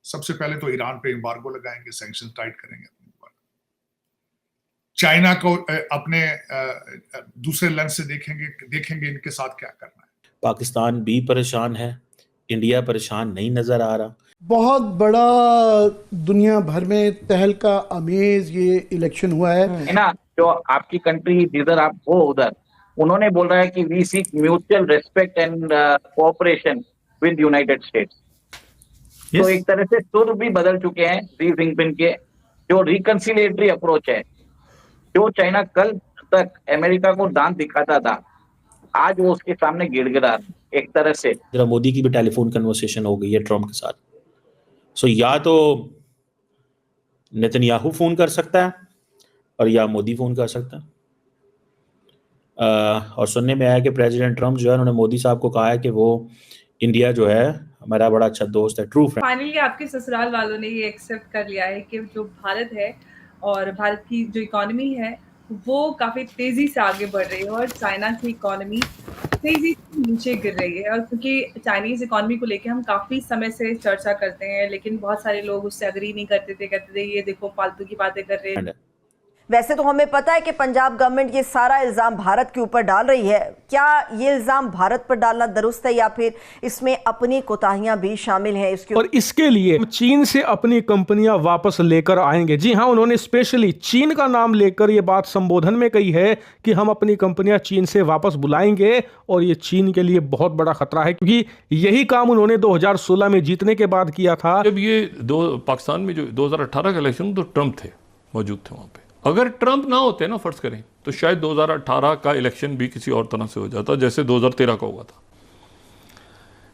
सबसे पहले तो ईरान पे एम्बार्गो लगाएंगे, सैंक्शन टाइट करेंगे अपने ऊपर। चाइना को अपने दूसरे लेंस से देखेंगे इनके साथ क्या करना है। पाकिस्तान भी परेशान है, इंडिया परेशान नहीं नजर आ रहा। बहुत बड़ा दुनिया भर में तहलका अमेज ये इलेक्शन हुआ है ना। जो आपकी कंट्री जिधर आप हो उधर उन्होंने बोल रहा है कि we seek mutual respect and cooperation with United States. तो एक तरह से सुर भी बदल चुके हैं शी जिनपिंग के। जो रिकंसिलिएटरी अप्रोच है, जो चाइना कल तक अमेरिका को दांत दिखाता था, आज वो उसके सामने गिड़गिड़ा एक तरह से। जरा मोदी की भी टेलीफोन कन्वर्सेशन हो गई है ट्रम्प के साथ। सो या तो नेतन्याहू फोन कर सकता है और या मोदी फोन कर सकता है। और सुनने में आया कि प्रेसिडेंट ट्रम्प जो है उन्होंने मोदी साहब को कहा है कि वो इंडिया जो है हमारा बड़ा अच्छा दोस्त है, ट्रू फ्रेंड। फाइनली आपके ससुराल वालों ने ये एक्सेप्ट कर लिया है कि जो भारत है और भारत की जो इकोनॉमी है वो काफी तेजी से आगे बढ़ रही है और चाइना की इकोनॉमी तेजी से नीचे गिर रही है। और क्योंकि चाइनीज इकोनॉमी को लेके हम काफी समय से चर्चा करते हैं, लेकिन बहुत सारे लोग उससे अग्री नहीं करते थे, कहते थे ये देखो फालतू की बातें कर रहे हैं। वैसे तो हमें पता है कि पंजाब गवर्नमेंट ये सारा इल्ज़ाम भारत के ऊपर डाल रही है। क्या ये इल्ज़ाम भारत पर डालना दुरुस्त है या फिर इसमें अपनी कोताहियां भी शामिल हैं? और इसके लिए चीन से अपनी कंपनियां वापस लेकर आएंगे। जी हाँ, उन्होंने स्पेशली चीन का नाम लेकर ये बात संबोधन में कही है कि हम अपनी कंपनियां चीन से वापस बुलाएंगे। और ये चीन के लिए बहुत बड़ा खतरा है क्योंकि यही काम उन्होंने 2016 में जीतने के बाद किया था। जब ये पाकिस्तान में जो 2018 का इलेक्शन, तो ट्रम्प थे मौजूद थे वहां पे। अगर ट्रम्प ना होते ना, फर्ज करें, तो शायद 2018 का इलेक्शन भी किसी और तरह से हो जाता जैसे 2013 का हुआ था।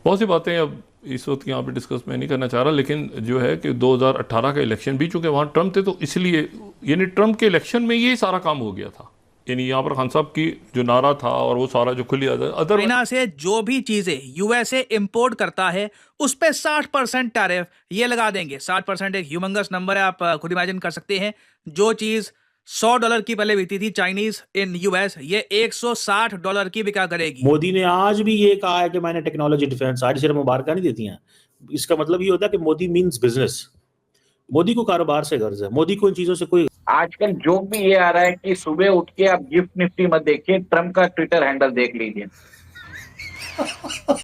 बहुत सी बातें अब इस वक्त यहाँ पे डिस्कस मैं नहीं करना चाह रहा, लेकिन जो है कि 2018 का इलेक्शन भी, चूंकि वहाँ ट्रम्प थे तो इसलिए यानी ट्रम्प के इलेक्शन में ये सारा काम हो गया था। यानी यहाँ पर खान साहब की जो नारा था और वो सारा जो खुली अदर चाइना से जो भी चीजें यूएसए इंपोर्ट करता है उस पे 60% टैरिफ ये लगा देंगे। 60% एक ह्यूमंगस नंबर है, आप खुद इमेजिन कर सकते हैं। जो चीज $100 की पहले बिकती थी चाइनीज इन यूएस, ये $160 की बिका करेगी। मोदी ने आज भी ये कहा है कि मैंने टेक्नोलॉजी डिफेंस, आज सिर्फ मुबारक नहीं देती हैं। इसका मतलब ये होता है कि मोदी मीन्स बिजनेस। मोदी को कारोबार से गर्ज है, मोदी को इन चीजों से कोई। आजकल जोक भी ये आ रहा है कि सुबह उठ के आप गिफ्ट निफ्टी मत देखिए, ट्रम्प का ट्विटर हैंडल देख लीजिए।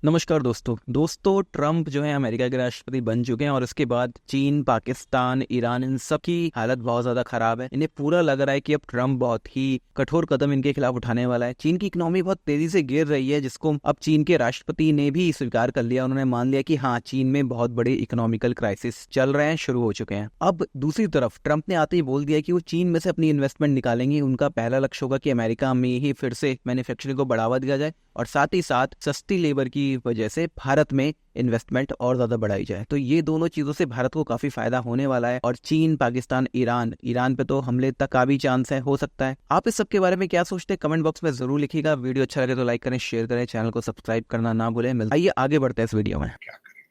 नमस्कार दोस्तों, ट्रम्प जो है अमेरिका के राष्ट्रपति बन चुके हैं और उसके बाद चीन, पाकिस्तान, ईरान, इन सब की हालत बहुत ज्यादा खराब है। इन्हें पूरा लग रहा है कि अब ट्रम्प बहुत ही कठोर कदम इनके खिलाफ उठाने वाला है। चीन की इकोनॉमी बहुत तेजी से गिर रही है, जिसको अब चीन के राष्ट्रपति ने भी स्वीकार कर लिया। उन्होंने मान लिया कि हाँ, चीन में बहुत बड़े इकोनॉमिकल क्राइसिस चल रहे हैं, शुरू हो चुके हैं। अब दूसरी तरफ ट्रम्प ने आते ही बोल दिया कि वो चीन में से अपनी इन्वेस्टमेंट निकालेंगे। उनका पहला लक्ष्य होगा कि अमेरिका में ही फिर से मैन्युफैक्चरिंग को बढ़ावा दिया जाए और साथ ही साथ सस्ती लेबर की वजह से भारत में इन्वेस्टमेंट और ज्यादा बढ़ाई जाए। तो ये दोनों चीजों से भारत को काफी फायदा होने वाला है। और चीन, पाकिस्तान, ईरान पे तो हमले तक का भी चांस है, हो सकता है। आप इस सब के बारे में क्या सोचते हैं? कमेंट बॉक्स में जरूर लिखिएगा। वीडियो अच्छा लगे तो लाइक करें, शेयर करें, चैनल को सब्सक्राइब करना ना भूलें। आइए आगे बढ़ते हैं इस वीडियो में। क्या करें?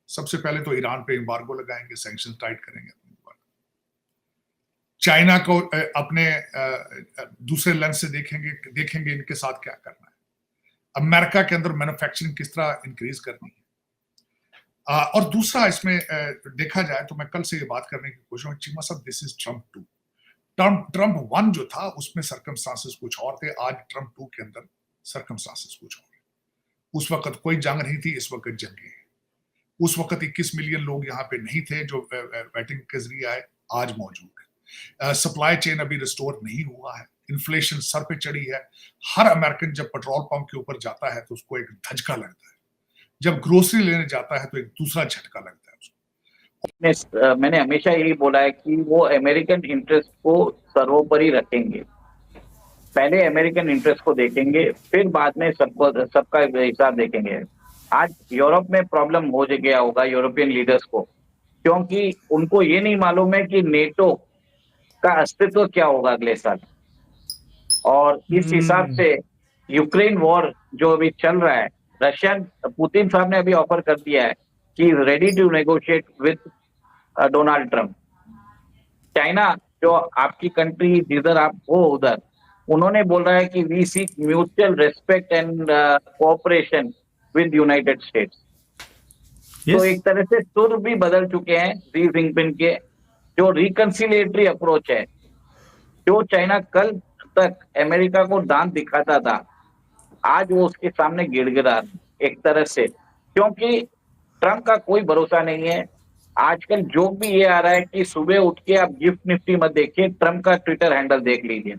सबसे पहले तो ईरान पे एम्बार्गो लगाएंगे, सैंक्शन टाइट करेंगे अपने ऊपर। चाइना को अपने दूसरे लेंस से देखेंगे इनके साथ क्या करना है। अमेरिका के अंदर मैन्युफैक्चरिंग किस तरह इंक्रीज करनी है। और दूसरा इसमें देखा जाए तो मैं कल से ये बात करने की कोशिश, चीमा साहब, दिस इज ट्रम्प 2। ट्रम्प 1 जो था उसमें सर्कमस्टांसेस कुछ और थे, आज ट्रम्प 2 के अंदर सर्कमस्टांसेस कुछ और है। उस वक्त कोई जंग नहीं थी, इस वक्त जंगें हैं। उस वक्त 21 मिलियन लोग यहाँ पे नहीं थे जो वेटिंग के जरिए आए, आज मौजूद है। सप्लाई चेन अभी रिस्टोर नहीं हुआ है, इन्फ्लेशन सर पे चढ़ी है। हर अमेरिकन जब पेट्रोल पंप के ऊपर जाता है तो उसको एक धचका लगता है, जब ग्रोसरी लेने जाता है तो एक दूसरा झटका लगता है उसको। मैंने हमेशा यही बोला है कि वो अमेरिकन इंटरेस्ट को सर्वोपरि रखेंगे। पहले अमेरिकन इंटरेस्ट को देखेंगे, फिर बाद में सबका हिसाब देखेंगे। आज यूरोप में प्रॉब्लम हो गया होगा यूरोपियन लीडर्स को, क्योंकि उनको ये नहीं मालूम है कि नेटो का अस्तित्व क्या होगा अगले साल। और इस हिसाब से यूक्रेन वॉर जो अभी चल रहा है, रशियन पुतिन साहब ने अभी ऑफर कर दिया है कि ready to negotiate with Donald Trump. China जो आपकी कंट्री जिधर आप हो उधर उन्होंने बोल रहा है कि we seek mutual respect and cooperation with United States. तो एक तरह से सुर भी बदल चुके हैं शी जिनपिंग के। जो रिकंसिलिएटरी अप्रोच है, जो चाइना कल तक अमेरिका को दांत दिखाता था, आज वो उसके सामने गिड़गिड़ा एक तरह से, क्योंकि ट्रम्प का कोई भरोसा नहीं है। आजकल जोक भी ये आ रहा है कि सुबह उठ के आप गिफ्ट निफ्टी मत देखिए, ट्रम्प का ट्विटर हैंडल देख लीजिए।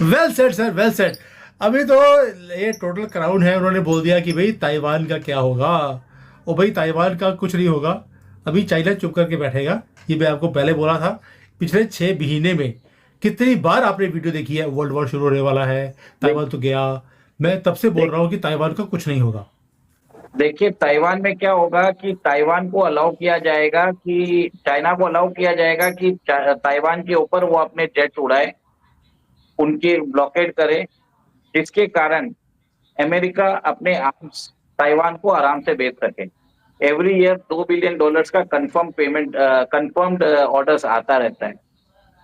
Well said sir, well said. अभी तो ये टोटल क्राउन है, उन्होंने बोल दिया कि भाई ताइवान का क्या होगा, और भाई ताइवान का कुछ नहीं होगा, अभी चाइना चुप करके बैठेगा। ये मैं आपको पहले बोला था। पिछले 6 महीने में कितनी बार आपने वीडियो देखी है, वर्ल्ड वॉर शुरू होने वाला है, ताइवान तो गया। मैं तब से बोल रहा हूँ कि ताइवान का कुछ नहीं होगा। देखिए ताइवान में क्या होगा कि ताइवान को अलाउ किया जाएगा, कि चाइना को अलाउ किया जाएगा कि ताइवान के ऊपर वो अपने जेट उड़ाए, उनकी ब्लॉकेड करे, जिसके कारण अमेरिका अपने आर्म्स ताइवान को आराम से बेच सके। एवरी ईयर $2 बिलियन का कंफर्म्ड ऑर्डर्स आता रहता है।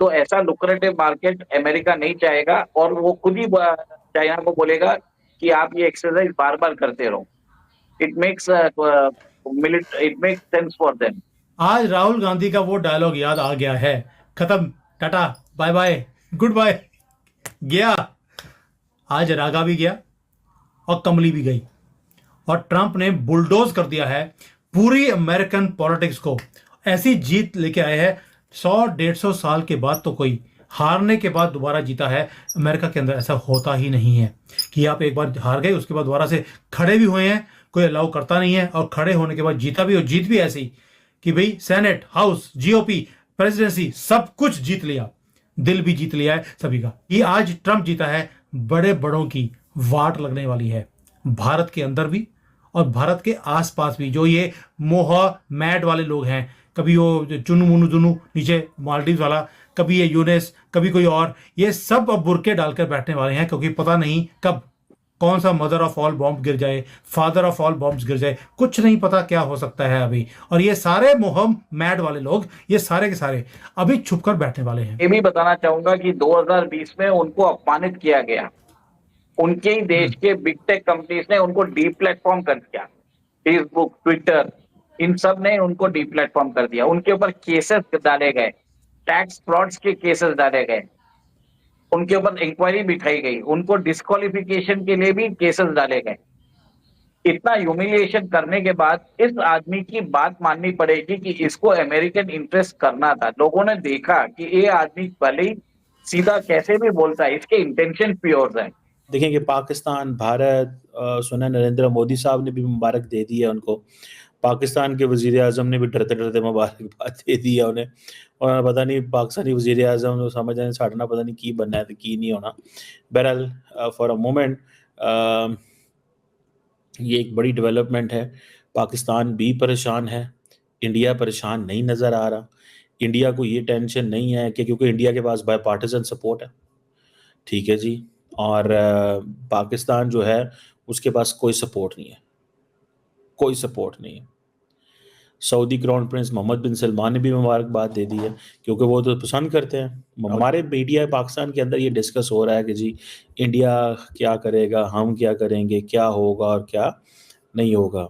तो ऐसा लुक्रेटिव मार्केट अमेरिका नहीं चाहेगा, और वो खुद ही चाइना को बोलेगा कि आप ये एक्सरसाइज बार बार करते रहो। It makes sense for them. आज राहुल गांधी का वो डायलॉग याद आ गया है, खत्म, tata, bye bye, goodbye, गया। आज रागा भी गया और कमली भी गई, और ट्रंप ने बुलडोज कर दिया है पूरी अमेरिकन पॉलिटिक्स को। ऐसी जीत लेके आए हैं 100-150 साल के बाद, तो कोई हारने के बाद दोबारा जीता है। अमेरिका के अंदर ऐसा होता ही नहीं है कि आप एक बार हार गए उसके बाद दोबारा से खड़े भी हुए हैं, कोई अलाउ करता नहीं है, और खड़े होने के बाद जीता भी, और जीत भी ऐसी कि भाई सेनेट, हाउस, जीओपी, प्रेसिडेंसी सब कुछ जीत लिया, दिल भी जीत लिया है सभी का। ये आज ट्रंप जीता है, बड़े बड़ों की वाट लगने वाली है, भारत के अंदर भी और भारत के आसपास भी। जो ये मोह मैड वाले लोग हैं, कभी वो चुनु मुनु दुनु नीचे मालदीव वाला, कभी ये यूनेस, कभी कोई और, ये सब अब बुरके डालकर बैठने वाले हैं, क्योंकि पता नहीं कब कौन सा मदर ऑफ ऑल बॉम्ब गिर जाए, फादर ऑफ ऑल बॉम्ब्स गिर जाए, कुछ नहीं पता क्या हो सकता है अभी। और ये सारे मोह मैड वाले लोग, ये सारे के सारे अभी छुप कर बैठने वाले हैं। ये भी बताना चाहूंगा कि 2020 में उनको अपमानित किया गया, उनके ही देश के बिग टेक कंपनीज ने उनको डी प्लेटफॉर्म कर दिया। फेसबुक, ट्विटर, इन सब ने उनको डी प्लेटफॉर्म कर दिया। उनके ऊपर केसेस डाले गए, टैक्स फ्रॉड्स के केसेस डाले गए, उनके ऊपर इंक्वायरी बिठाई गई, उनको डिस्क्वालिफिकेशन के लिए भी केसेस डाले गए। इतना ह्यूमिलिएशन करने के बाद इस आदमी की बात माननी पड़ेगी कि इसको अमेरिकन इंटरेस्ट करना था। लोगों ने देखा कि ये आदमी भले ही सीधा कैसे भी बोलता है, इसके इंटेंशन प्योर है। देखेंगे पाकिस्तान, भारत, सुना नरेंद्र मोदी साहब ने भी मुबारक दे दी है उनको, पाकिस्तान के वजीर आजम ने भी डरते डरते मुबारकबाद दे दी है उन्हें, और पता नहीं पाकिस्तानी वजीर आजम समझ आए साढ़ना पता नहीं की बनना है तो की नहीं होना। बहरहाल फॉर अ मोमेंट ये एक बड़ी डेवलपमेंट है। पाकिस्तान भी परेशान है, इंडिया परेशान नहीं नज़र आ रहा। इंडिया को ये टेंशन नहीं है कि क्योंकि इंडिया के पास बायपार्टिजन सपोर्ट है, ठीक है जी, और पाकिस्तान जो है उसके पास कोई सपोर्ट नहीं है, कोई सपोर्ट नहीं है। सऊदी क्राउन प्रिंस मोहम्मद बिन सलमान ने भी मुबारकबाद दे दी है, क्योंकि वो तो पसंद करते हैं। हमारे मीडिया पाकिस्तान के अंदर ये डिस्कस हो रहा है कि जी इंडिया क्या करेगा, हम क्या करेंगे, क्या होगा और क्या नहीं होगा।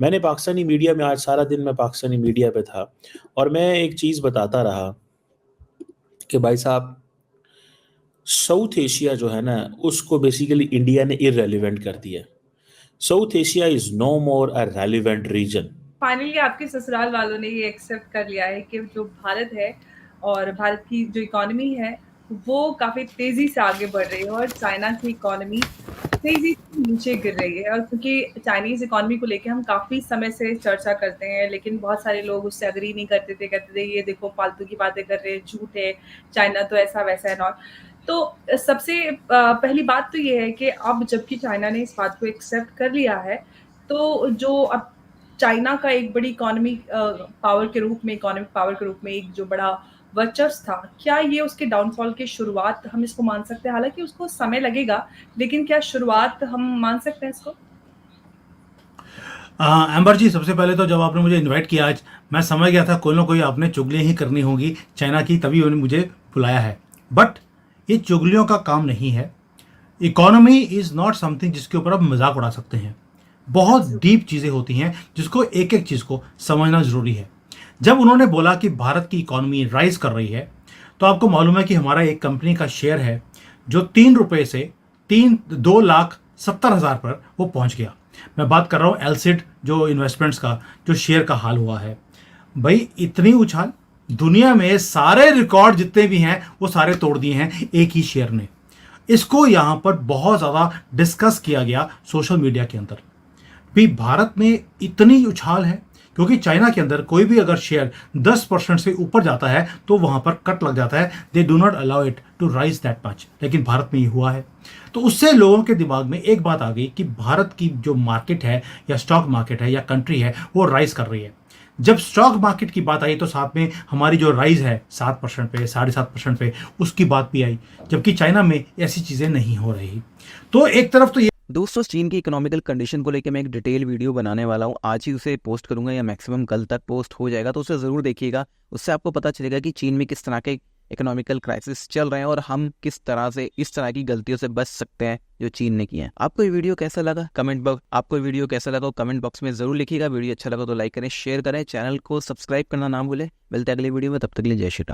मैंने पाकिस्तानी मीडिया में आज सारा दिन मैं पाकिस्तानी मीडिया पे था, और मैं एक चीज़ बताता रहा कि भाई साहब साउथ एशिया जो है ना उसको बेसिकली इंडिया ने इररेलेवेंट कर दिया। South Asia is no more a relevant region. Finally आपके ससुराल वालों ने ये एक्सेप्ट कर लिया है कि जो भारत है और भारत की जो इकोनॉमी है वो काफ़ी तेज़ी से आगे बढ़ रही है, और चाइना की इकोनॉमी तेज़ी से नीचे गिर रही है। और क्योंकि चाइनीज़ इकोनॉमी को लेके हम काफ़ी समय से चर्चा करते हैं, लेकिन बहुत सारे लोग उससे एग्री नहीं करते थे, कहते थे ये देखो फालतू की बातें कर रहे हैं, झूठ है, चाइना तो ऐसा वैसा है। और तो सबसे पहली बात तो ये है कि अब जबकि चाइना ने इस बात को एक्सेप्ट कर लिया है, तो जो अब चाइना का एक बड़ी इकोनॉमिक पावर के रूप में एक जो बड़ा वर्चस्व था, क्या ये उसके डाउनफॉल की शुरुआत हम इसको मान सकते हैं? हालांकि उसको समय लगेगा, लेकिन क्या शुरुआत हम मान सकते हैं इसको? एम्बर जी, सबसे पहले तो जब आपने मुझे इनवाइट किया आज, मैं समझ गया था कोई ना कोई आपने चुगलियाँ ही करनी होगी चाइना की, तभी उन्होंने मुझे बुलाया है। बट ये चुगलियों का काम नहीं है, इकोनॉमी इज नॉट समथिंग जिसके ऊपर आप मजाक उड़ा सकते हैं। बहुत डीप चीज़ें होती हैं जिसको एक एक चीज़ को समझना जरूरी है। जब उन्होंने बोला कि भारत की इकोनॉमी राइज कर रही है, तो आपको मालूम है कि हमारा एक कंपनी का शेयर है जो 3 रुपये से 2,70,000 पर वो पहुंच गया। मैं बात कर रहा हूँ एलसिड जो इन्वेस्टमेंट्स का जो शेयर का हाल हुआ है। भाई इतनी उछाल, दुनिया में सारे रिकॉर्ड जितने भी हैं वो सारे तोड़ दिए हैं एक ही शेयर ने। इसको यहाँ पर बहुत ज़्यादा डिस्कस किया गया सोशल मीडिया के अंदर भी। भारत में इतनी उछाल है क्योंकि चाइना के अंदर कोई भी अगर शेयर 10% से ऊपर जाता है तो वहाँ पर कट लग जाता है। They do not allow it to rise that much. लेकिन भारत में ये हुआ है, तो उससे लोगों के दिमाग में एक बात आ गई कि भारत की जो मार्केट है या स्टॉक मार्केट है या कंट्री है वो राइज कर रही है। जब स्टॉक मार्केट की बात आई तो साथ में हमारी जो राइज है 7% पे 7.5% पे उसकी बात भी आई, जबकि चाइना में ऐसी चीज़ें नहीं हो रही। तो एक तरफ तो ये दोस्तों, चीन की इकोनॉमिकल कंडीशन को लेकर मैं एक डिटेल वीडियो बनाने वाला हूँ। आज ही उसे पोस्ट करूंगा या मैक्सिमम कल तक पोस्ट हो जाएगा, तो उसे ज़रूर देखिएगा। उससे आपको पता चलेगा कि चीन में किस तरह के इकोनॉमिकल क्राइसिस चल रहे हैं और हम किस तरह से इस तरह की गलतियों से बच सकते हैं जो चीन ने की है। आपको ये वीडियो कैसा लगा कमेंट बॉक्स में ज़रूर लिखिएगा। वीडियो अच्छा लगा तो लाइक करें, शेयर करें, चैनल को सब्सक्राइब करना ना भूलें। मिलते हैं अगले वीडियो में, तब तक के लिए जय श्री राम।